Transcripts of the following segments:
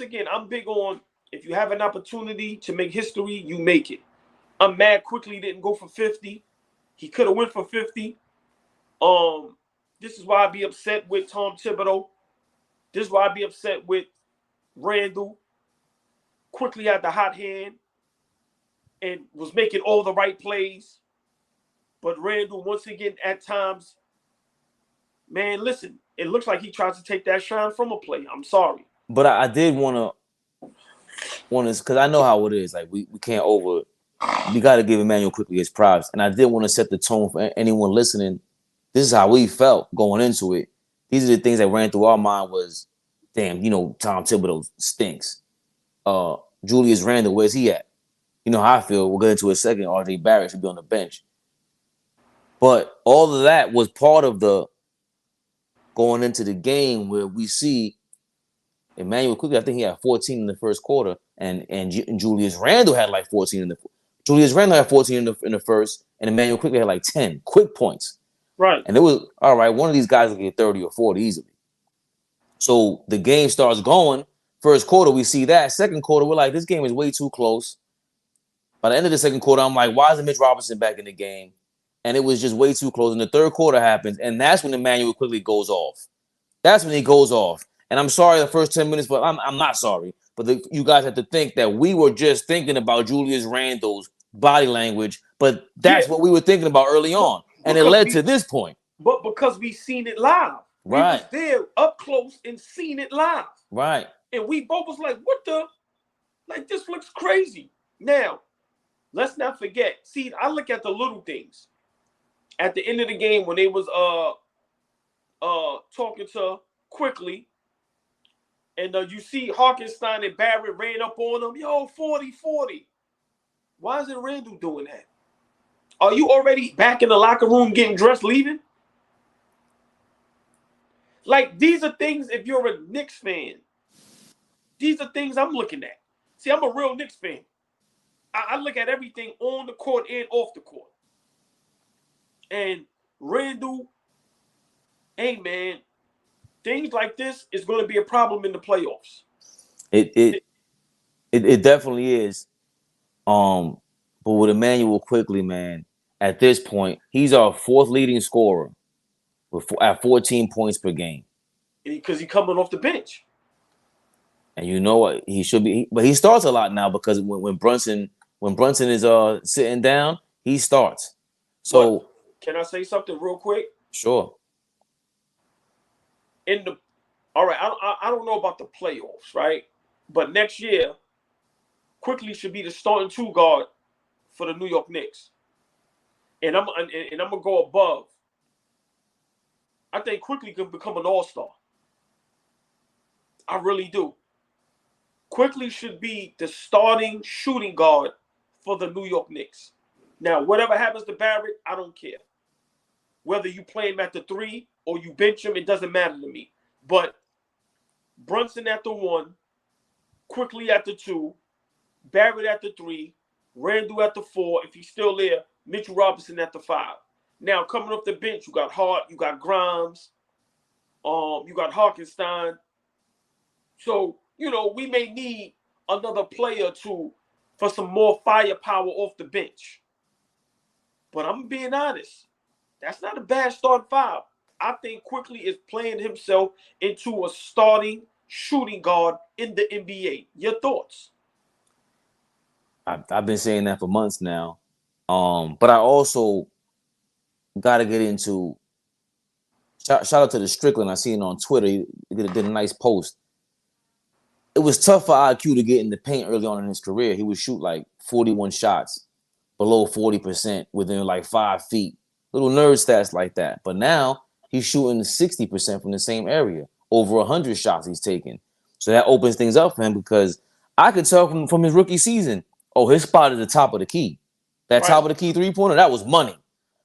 again, I'm big on if you have an opportunity to make history, you make it. I'm mad Quickley didn't go for 50. He could have went for 50. This is why I'd be upset with Tom Thibodeau. This is why I'd be upset with Randall. Quickley had the hot hand and was making all the right plays. But Randall, once again, at times, man, listen, it looks like he tries to take that shine from a play. I'm sorry. But I did want to, because I know how it is. Like, we can't we got to give Immanuel Quickley his props. And I did want to set the tone for anyone listening. This is how we felt going into it. These are the things that ran through our mind was, damn, Tom Thibodeau stinks. Julius Randle, where's he at? You know how I feel. We'll get into it in a second. R.J. Barrett should be on the bench. But all of that was part of the going into the game where we see Immanuel Quickley, I think he had 14 in the first quarter, and Julius Randle had like 14 in the Julius Randle had 14 in the first, and Immanuel Quickley had like 10 quick points. Right. And it was, all right, one of these guys will get 30 or 40 easily. So the game starts going. First quarter, we see that. Second quarter, we're like, this game is way too close. By the end of the second quarter, I'm like, why isn't Mitch Robinson back in the game? And it was just way too close. And the third quarter happens, and that's when Immanuel Quickley goes off. That's when he goes off. And I'm sorry the first 10 minutes, but I'm not sorry. But you guys have to think that we were just thinking about Julius Randle's body language, but that's what we were thinking about early on. And it led to this point. But because we seen it live. Right. We was there up close and seen it live. Right. And we both was like, what the? Like, this looks crazy. Now, let's not forget. See, I look at the little things. At the end of the game, when they was talking to Quickley, and you see Harkenstein and Barrett ran up on him. Yo, 40-40. Why isn't Randall doing that? Are you already back in the locker room getting dressed, leaving? Like, these are things, if you're a Knicks fan, these are things I'm looking at. See, I'm a real Knicks fan. I look at everything on the court and off the court. And Randall, hey, man, things like this is going to be a problem in the playoffs. It definitely is. But with Immanuel Quickley, man, at this point, he's our fourth leading scorer at 14 points per game. Because he's coming off the bench. And you know what? He should be, but he starts a lot now because when Brunson is sitting down, he starts. So but can I say something real quick? Sure. All right, I don't know about the playoffs, right? But next year, Quickley should be the starting two guard for the New York Knicks. And I'm gonna go above. I think Quickley can become an all-star. I really do. Quickley should be the starting shooting guard for the New York Knicks. Now, whatever happens to Barrett, I don't care. Whether you play him at the 3 or you bench him, it doesn't matter to me. But Brunson at the 1, Quickley at the 2, Barrett at the 3, Randall at the 4. If he's still there, Mitchell Robinson at the 5. Now, coming off the bench, you got Hart, you got Grimes, you got Harkenstein. So, we may need another player or two for some more firepower off the bench. But I'm being honest. That's not a bad starting 5. I think Quickley is playing himself into a starting shooting guard in the NBA. Your thoughts? I've been saying that for months now. But I also got to get into shout out to the Strickland. I seen on Twitter. He did a nice post. It was tough for IQ to get in the paint early on in his career. He would shoot like 41 shots, below 40%, within like 5 feet. Little nerd stats like that. But now he's shooting 60% from the same area. Over 100 shots he's taking. So that opens things up for him because I could tell from his rookie season, his spot is the top of the key. That top of the key three-pointer, that was money.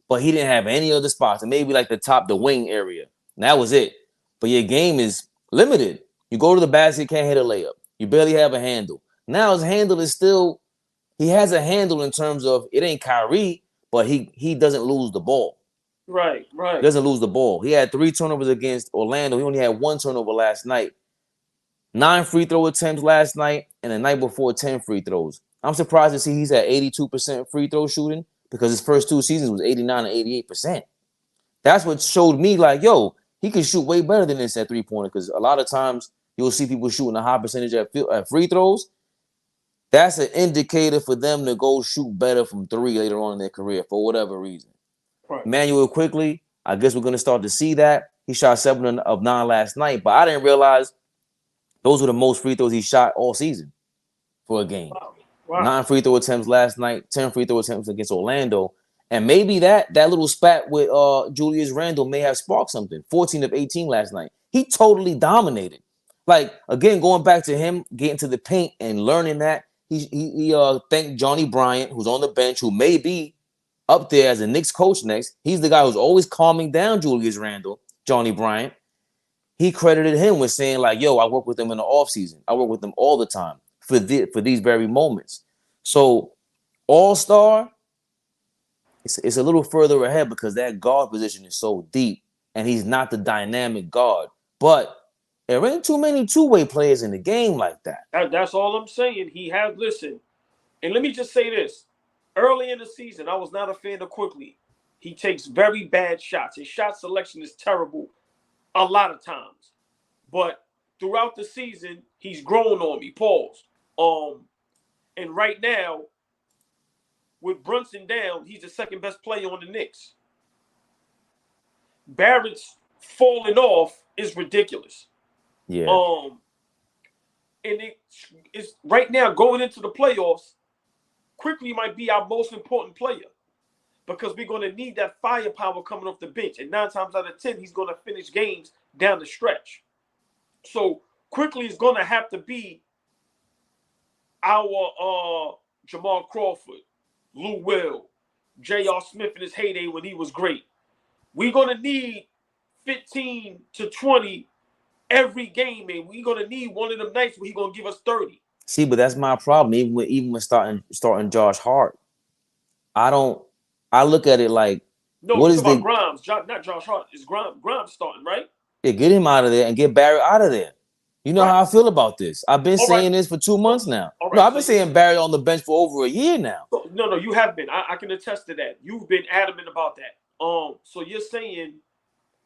But he didn't have any other spots. And maybe like the wing area. And that was it. But your game is limited. You go to the basket, can't hit a layup. You barely have a handle. Now his handle is still, he has a handle in terms of, it ain't Kyrie, but he doesn't lose the ball. Right. He doesn't lose the ball. He had 3 turnovers against Orlando. He only had 1 turnover last night. 9 free throw attempts last night, and the night before 10 free throws. I'm surprised to see he's at 82% free throw shooting because his first 2 seasons was 89 and 88%. That's what showed me like, yo, he can shoot way better than this at three-pointer because a lot of times you'll see people shooting a high percentage at free throws. That's an indicator for them to go shoot better from 3 later on in their career for whatever reason. Right. Immanuel Quickley, I guess we're going to start to see that. He shot 7 of 9 last night, but I didn't realize those were the most free throws he shot all season for a game. Wow. 9 free throw attempts last night, 10 free throw attempts against Orlando. And maybe that little spat with Julius Randle may have sparked something. 14 of 18 last night. He totally dominated. Like, again, going back to him getting to the paint and learning that, he thanked Johnny Bryant, who's on the bench, who may be up there as a Knicks coach next. He's the guy who's always calming down Julius Randle, Johnny Bryant. He credited him with saying, like, yo, I work with him in the offseason. I work with them all the time for these very moments. So, All-Star, it's a little further ahead because that guard position is so deep, and he's not the dynamic guard. But there ain't too many two-way players in the game like that. That's all I'm saying. He has, listen, and let me just say this. Early in the season, I was not a fan of Quickley. He takes very bad shots. His shot selection is terrible a lot of times. But throughout the season, he's grown on me. Pause. And right now, with Brunson down, he's the second best player on the Knicks. Barrett's falling off is ridiculous. Yeah. And it's right now going into the playoffs. Quickley might be our most important player because we're going to need that firepower coming off the bench. And 9 times out of 10, he's going to finish games down the stretch. So Quickley is going to have to be our Jamal Crawford, Lou Will, J.R. Smith in his heyday when he was great. We're going to need 15 to 20 every game, and we're going to need one of them nights where he's going to give us 30. See, but that's my problem. Even with starting Josh Hart, I look at it like, no, what it's is about the Grimes, not Josh Hart. It's Grimes starting, right? Yeah, get him out of there and get Barry out of there. You know how I feel about this. I've been saying this for 2 months now. No, I've been saying Barry on the bench for over a year now. No, you have been. I can attest to that. You've been adamant about that. So you're saying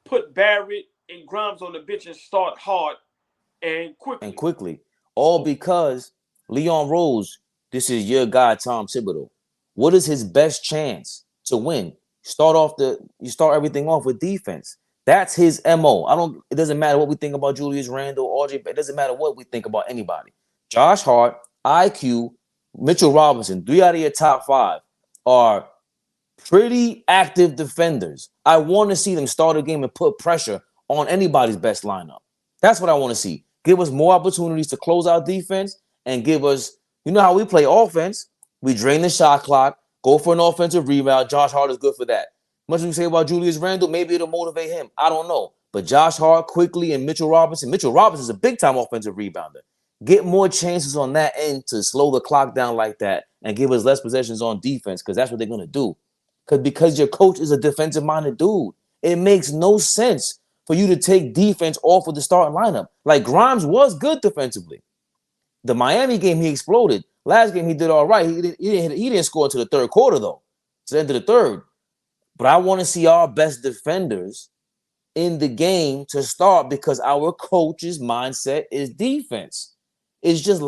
put Barrett and Grimes on the bench and start Hart and Quickley. All because Leon Rose, this is your guy, Tom Thibodeau. What is his best chance to win? You start everything off with defense. That's his MO. It doesn't matter what we think about Julius Randle, RJ. It doesn't matter what we think about anybody. Josh Hart, IQ, Mitchell Robinson, 3 out of your top 5 are pretty active defenders. I want to see them start a game and put pressure on anybody's best lineup. That's what I want to see. Give us more opportunities to close out defense and give us, you know how we play offense. We drain the shot clock, go for an offensive rebound. Josh Hart is good for that. Much as we say about Julius Randle, maybe it'll motivate him. I don't know. But Josh Hart, Quickley, and Mitchell Robinson. Mitchell Robinson is a big-time offensive rebounder. Get more chances on that end to slow the clock down like that and give us less possessions on defense because that's what they're going to do. Because your coach is a defensive-minded dude. It makes no sense for you to take defense off of the starting lineup. Like, Grimes was good defensively. The Miami game, he exploded. Last game, he did all right. He didn't score until the third quarter, though. It's the end of the third. But I want to see our best defenders in the game to start because our coach's mindset is defense. It's just